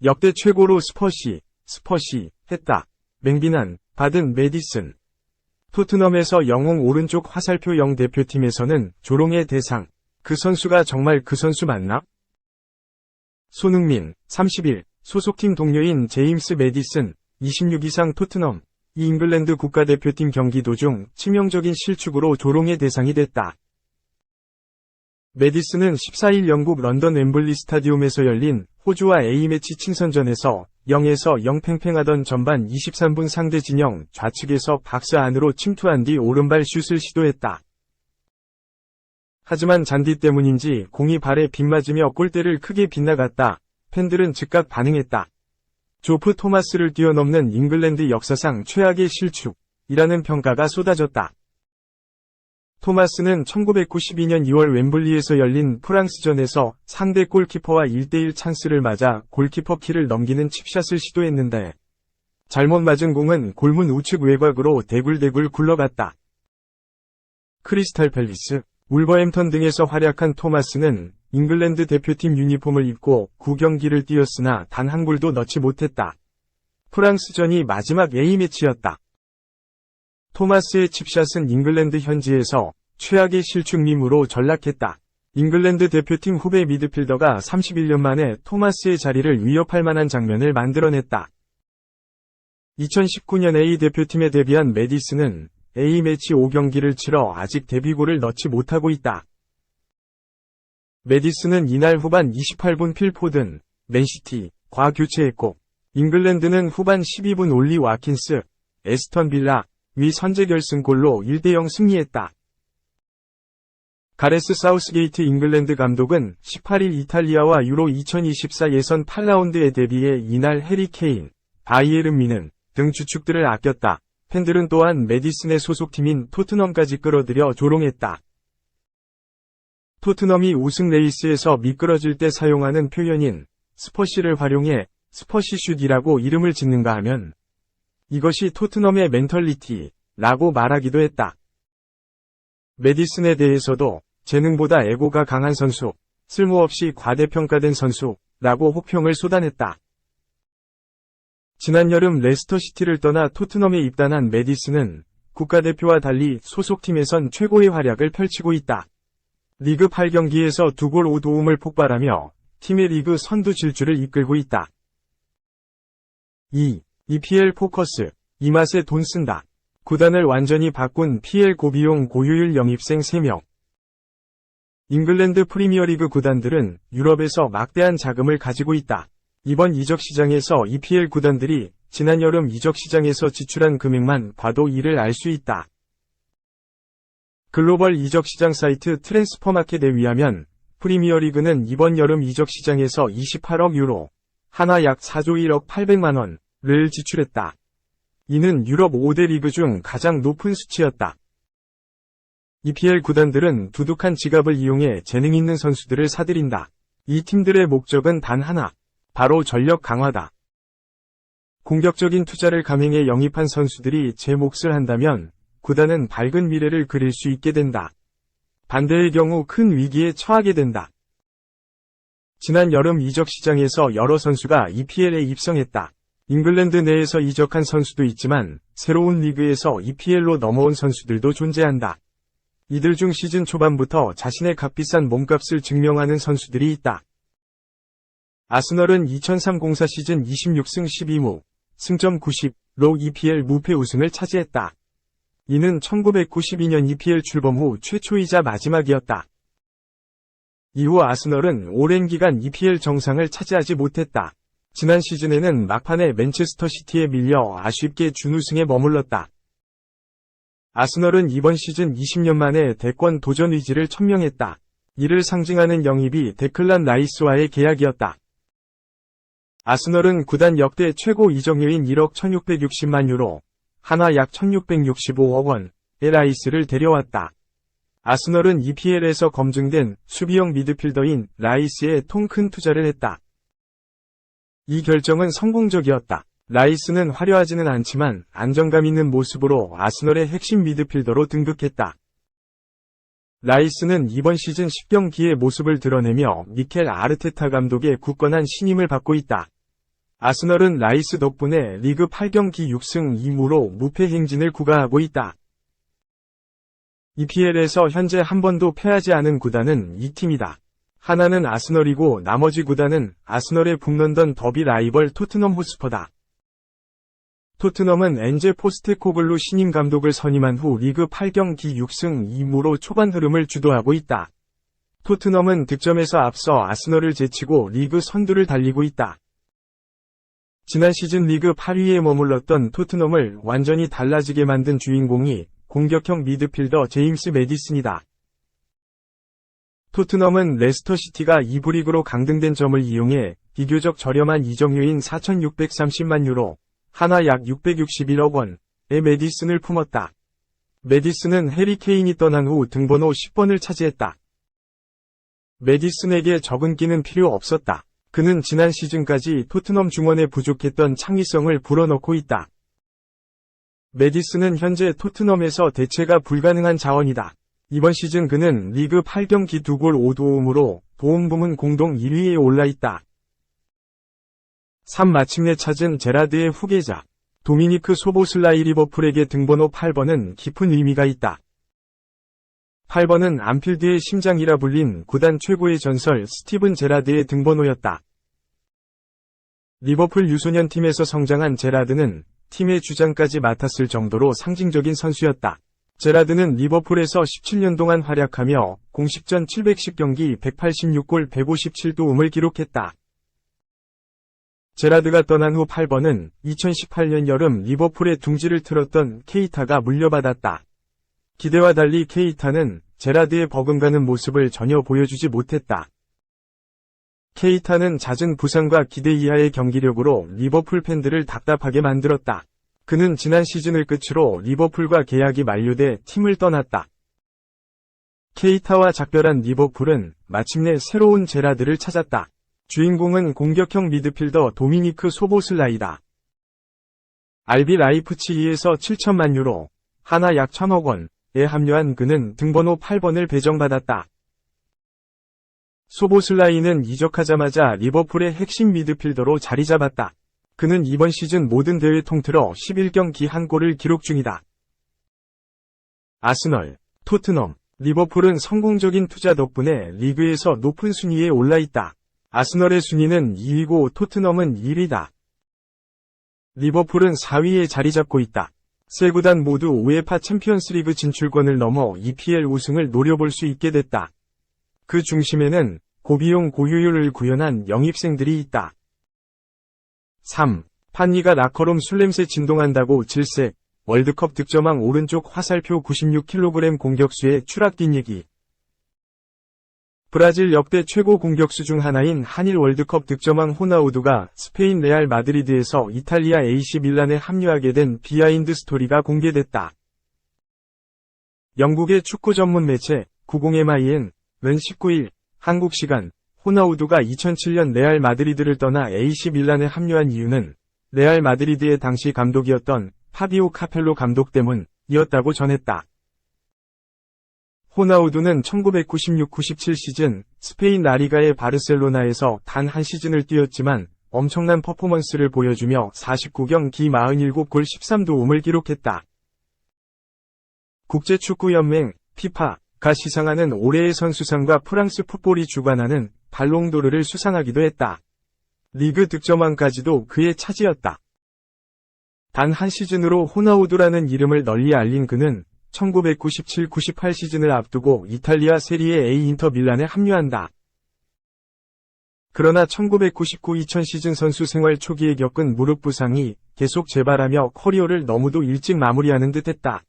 역대 최고로 스퍼시 했다. 맹비난 받은 메디슨. 토트넘에서 영웅 오른쪽 화살표 영 대표팀에서는 조롱의 대상. 그 선수가 정말 그 선수 맞나? 손흥민, 31, 소속팀 동료인 제임스 메디슨, 26 이상 토트넘, 이 잉글랜드 국가대표팀 경기 도중 치명적인 실축으로 조롱의 대상이 됐다. 메디슨은 14일 영국 런던 웸블리 스타디움에서 열린 호주와 A매치 친선전에서 0에서 0 팽팽하던 전반 23분 상대 진영 좌측에서 박스 안으로 침투한 뒤 오른발 슛을 시도했다. 하지만 잔디 때문인지 공이 발에 빗맞으며 골대를 크게 빗나갔다. 팬들은 즉각 반응했다. 조프 토마스를 뛰어넘는 잉글랜드 역사상 최악의 실축이라는 평가가 쏟아졌다. 토마스는 1992년 2월 웸블리에서 열린 프랑스전에서 상대 골키퍼와 1대1 찬스를 맞아 골키퍼 키를 넘기는 칩샷을 시도했는데 잘못 맞은 공은 골문 우측 외곽으로 대굴대굴 굴러갔다. 크리스탈 팰리스, 울버햄턴 등에서 활약한 토마스는 잉글랜드 대표팀 유니폼을 입고 9경기를 뛰었으나 단 한 골도 넣지 못했다. 프랑스전이 마지막 A매치였다. 토마스의 칩샷은 잉글랜드 현지에서 최악의 실축 밈으로 전락했다. 잉글랜드 대표팀 후배 미드필더가 31년 만에 토마스의 자리를 위협할 만한 장면을 만들어냈다. 2019년 A 대표팀에 데뷔한 메디슨은 A매치 5경기를 치러 아직 데뷔골을 넣지 못하고 있다. 메디슨은 이날 후반 28분 필포든, 맨시티과 교체했고 잉글랜드는 후반 12분 올리 와킨스, 에스턴 빌라 위 선제 결승골로 1대0 승리했다. 가레스 사우스게이트 잉글랜드 감독은 18일 이탈리아와 유로 2024 예선 8라운드에 대비해 이날 해리 케인, 바이에른 미는 등 주축들을 아꼈다. 팬들은 또한 메디슨의 소속팀인 토트넘까지 끌어들여 조롱했다. 토트넘이 우승 레이스에서 미끄러질 때 사용하는 표현인 스퍼시를 활용해 스퍼시슛이라고 이름을 짓는가 하면 이것이 토트넘의 멘털리티라고 말하기도 했다. 메디슨에 대해서도 재능보다 에고가 강한 선수, 쓸모없이 과대평가된 선수라고 호평을 쏟아냈다. 지난 여름 레스터시티를 떠나 토트넘에 입단한 메디슨은 국가대표와 달리 소속팀에선 최고의 활약을 펼치고 있다. 리그 8경기에서 2골 5도움을 폭발하며 팀의 리그 선두 질주를 이끌고 있다. 2. EPL 포커스. 이 맛에 돈 쓴다. 구단을 완전히 바꾼 PL 고비용 고효율 영입생 3명. 잉글랜드 프리미어리그 구단들은 유럽에서 막대한 자금을 가지고 있다. 이번 이적 시장에서 EPL 구단들이 지난 여름 이적 시장에서 지출한 금액만 봐도 이를 알 수 있다. 글로벌 이적 시장 사이트 트랜스퍼마켓에 의하면 프리미어리그는 이번 여름 이적 시장에서 28억 유로, 하나 약 4조 1억 800만 원을 지출했다. 이는 유럽 5대 리그 중 가장 높은 수치였다. EPL 구단들은 두둑한 지갑을 이용해 재능 있는 선수들을 사들인다. 이 팀들의 목적은 단 하나, 바로 전력 강화다. 공격적인 투자를 감행해 영입한 선수들이 제 몫을 한다면 구단은 밝은 미래를 그릴 수 있게 된다. 반대의 경우 큰 위기에 처하게 된다. 지난 여름 이적 시장에서 여러 선수가 EPL에 입성했다. 잉글랜드 내에서 이적한 선수도 있지만 새로운 리그에서 EPL로 넘어온 선수들도 존재한다. 이들 중 시즌 초반부터 자신의 값비싼 몸값을 증명하는 선수들이 있다. 아스널은 2003-04 시즌 26승 12무, 승점 90로 EPL 무패 우승을 차지했다. 이는 1992년 EPL 출범 후 최초이자 마지막이었다. 이후 아스널은 오랜 기간 EPL 정상을 차지하지 못했다. 지난 시즌에는 막판에 맨체스터 시티에 밀려 아쉽게 준우승에 머물렀다. 아스널은 이번 시즌 20년 만에 대권 도전 의지를 천명했다. 이를 상징하는 영입이 데클란 라이스와의 계약이었다. 아스널은 구단 역대 최고 이적료인 1억 1660만 유로, 하나 약 1665억 원의 라이스를 데려왔다. 아스널은 EPL에서 검증된 수비형 미드필더인 라이스에 통 큰 투자를 했다. 이 결정은 성공적이었다. 라이스는 화려하지는 않지만 안정감 있는 모습으로 아스널의 핵심 미드필더로 등극했다. 라이스는 이번 시즌 10경기의 모습을 드러내며 미켈 아르테타 감독의 굳건한 신임을 받고 있다. 아스널은 라이스 덕분에 리그 8경기 6승 2무로 무패 행진을 구가하고 있다. EPL에서 현재 한 번도 패하지 않은 구단은 이 팀이다. 하나는 아스널이고 나머지 구단은 아스널의 북런던 더비 라이벌 토트넘 호스퍼다. 토트넘은 엔제 포스테코글루 신임 감독을 선임한 후 리그 8경기 6승 2무로 초반 흐름을 주도하고 있다. 토트넘은 득점에서 앞서 아스널을 제치고 리그 선두를 달리고 있다. 지난 시즌 리그 8위에 머물렀던 토트넘을 완전히 달라지게 만든 주인공이 공격형 미드필더 제임스 매디슨이다. 토트넘은 레스터시티가 2부 리그로 강등된 점을 이용해 비교적 저렴한 이적료인 4,630만 유로, 하나 약 661억 원의 매디슨을 품었다. 매디슨은 해리 케인이 떠난 후 등번호 10번을 차지했다. 매디슨에게 적응기는 필요 없었다. 그는 지난 시즌까지 토트넘 중원에 부족했던 창의성을 불어넣고 있다. 매디슨은 현재 토트넘에서 대체가 불가능한 자원이다. 이번 시즌 그는 리그 8경기 2골 5도움으로 도움 부문 공동 1위에 올라있다. 3. 마침내 찾은 제라드의 후계자. 도미니크 소보슬라이 리버풀에게 등번호 8번은 깊은 의미가 있다. 8번은 안필드의 심장이라 불린 구단 최고의 전설 스티븐 제라드의 등번호였다. 리버풀 유소년 팀에서 성장한 제라드는 팀의 주장까지 맡았을 정도로 상징적인 선수였다. 제라드는 리버풀에서 17년 동안 활약하며 공식전 710경기 186골 157도움을 기록했다. 제라드가 떠난 후 8번은 2018년 여름 리버풀의 둥지를 틀었던 케이타가 물려받았다. 기대와 달리 케이타는 제라드의 버금가는 모습을 전혀 보여주지 못했다. 케이타는 잦은 부상과 기대 이하의 경기력으로 리버풀 팬들을 답답하게 만들었다. 그는 지난 시즌을 끝으로 리버풀과 계약이 만료돼 팀을 떠났다. 케이타와 작별한 리버풀은 마침내 새로운 제라드를 찾았다. 주인공은 공격형 미드필더 도미니크 소보슬라이다. RB 라이프치히에서 7천만 유로, 하나 약 1,000억 원에 합류한 그는 등번호 8번을 배정받았다. 소보슬라이는 이적하자마자 리버풀의 핵심 미드필더로 자리 잡았다. 그는 이번 시즌 모든 대회 통틀어 11경기 한 골을 기록 중이다. 아스널, 토트넘, 리버풀은 성공적인 투자 덕분에 리그에서 높은 순위에 올라있다. 아스널의 순위는 2위고 토트넘은 1위다. 리버풀은 4위에 자리 잡고 있다. 세 구단 모두 우에파 챔피언스리그 진출권을 넘어 EPL 우승을 노려볼 수 있게 됐다. 그 중심에는 고비용 고효율을 구현한 영입생들이 있다. 3. 판니가 라커룸 술냄새 진동한다고 질색, 월드컵 득점왕 오른쪽 화살표 96kg 공격수의 추락 뒷얘기. 브라질 역대 최고 공격수 중 하나인 한일 월드컵 득점왕 호나우두가 스페인 레알 마드리드에서 이탈리아 AC 밀란에 합류하게 된 비하인드 스토리가 공개됐다. 영국의 축구 전문 매체 90MIN은 19일 한국 시간 호나우두가 2007년 레알 마드리드를 떠나 AC 밀란에 합류한 이유는 레알 마드리드의 당시 감독이었던 파비오 카펠로 감독 때문이었다고 전했다. 호나우두는 1996-97 시즌 스페인 라리가의 바르셀로나에서 단 한 시즌을 뛰었지만 엄청난 퍼포먼스를 보여주며 49경기 47골 13도움을 기록했다. 국제축구연맹 FIFA가 시상하는 올해의 선수상과 프랑스 풋볼이 주관하는 발롱도르를 수상하기도 했다. 리그 득점왕까지도 그의 차지였다. 단 한 시즌으로 호나우두라는 이름을 널리 알린 그는 1997-98 시즌을 앞두고 이탈리아 세리에 A 인터 밀란에 합류한다. 그러나 1999-2000 시즌 선수 생활 초기에 겪은 무릎 부상이 계속 재발하며 커리어를 너무도 일찍 마무리하는 듯했다.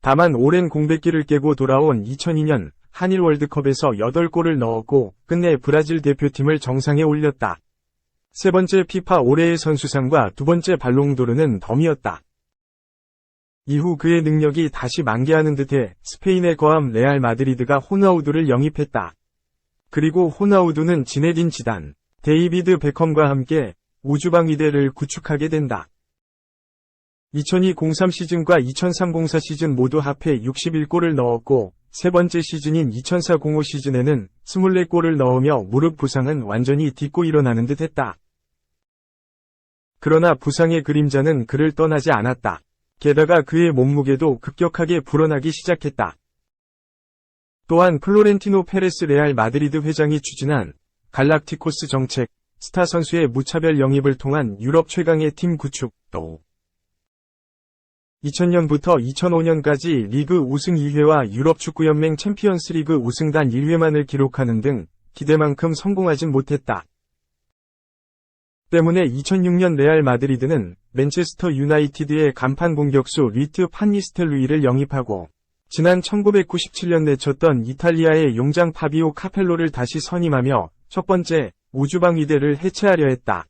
다만 오랜 공백기를 깨고 돌아온 2002년 한일 월드컵에서 8골을 넣었고 끝내 브라질 대표팀을 정상에 올렸다. 세 번째 FIFA 올해의 선수상과 두 번째 발롱도르는 덤이었다. 이후 그의 능력이 다시 만개하는 듯해 스페인의 거함 레알 마드리드가 호나우두를 영입했다. 그리고 호나우두는 지네딘 지단, 데이비드 베컴과 함께 우주방위대를 구축하게 된다. 2002-03 시즌과 2003-04 시즌 모두 합해 61골을 넣었고, 세 번째 시즌인 2004-05 시즌에는 24골을 넣으며 무릎 부상은 완전히 딛고 일어나는 듯 했다. 그러나 부상의 그림자는 그를 떠나지 않았다. 게다가 그의 몸무게도 급격하게 불어나기 시작했다. 또한 플로렌티노 페레스 레알 마드리드 회장이 추진한 갈락티코스 정책, 스타 선수의 무차별 영입을 통한 유럽 최강의 팀 구축도 2000년부터 2005년까지 리그 우승 2회와 유럽 축구연맹 챔피언스 리그 우승단 1회만을 기록하는 등 기대만큼 성공하진 못했다. 때문에 2006년 레알 마드리드는 맨체스터 유나이티드의 간판 공격수 리트 판니스텔루이를 영입하고 지난 1997년 내쳤던 이탈리아의 용장 파비오 카펠로를 다시 선임하며 첫 번째 우주방 위대를 해체하려 했다.